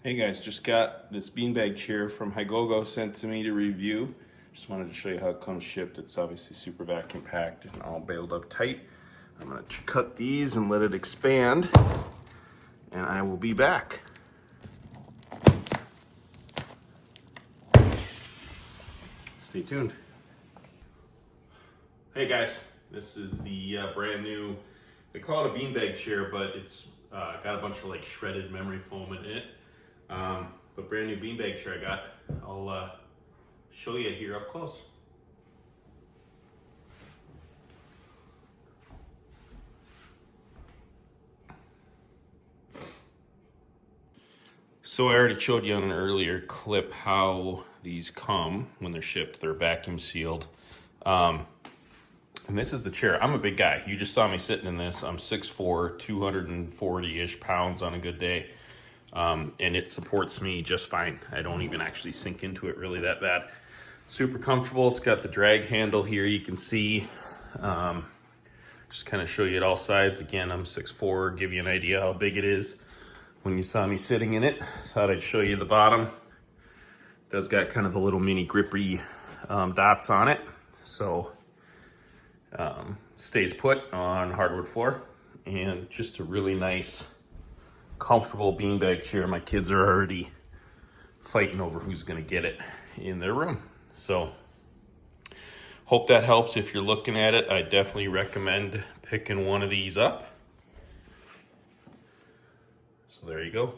Hey guys, just got this beanbag chair from HIGOGO sent to me to review. Just wanted to show you how it comes shipped. It's obviously super vacuum packed and all bailed up tight. I'm gonna cut these and let it expand, and I will be back. Stay tuned. Hey guys, this is the brand new, they call it a beanbag chair, but it's got a bunch of like shredded memory foam in it. But brand new beanbag chair I got. I'll show you here up close. So I already showed you on an earlier clip how these come when they're shipped. They're vacuum sealed. And this is the chair. I'm a big guy. You just saw me sitting in this. I'm 6'4", 240-ish pounds on a good day. And it supports me just fine. I don't even actually sink into it really that bad. Super comfortable. It's got the drag handle here, you can see. Just kind of show you at all sides. Again, I'm 6'4", give you an idea how big it is when you saw me sitting in it. Thought I'd show you the bottom. It does got kind of the little mini grippy dots on it. So stays put on hardwood floor, and just a really nice comfortable beanbag chair. My kids are already fighting over who's gonna get it in their room. So hope that helps. If you're looking at it, I definitely recommend picking one of these up. So there you go.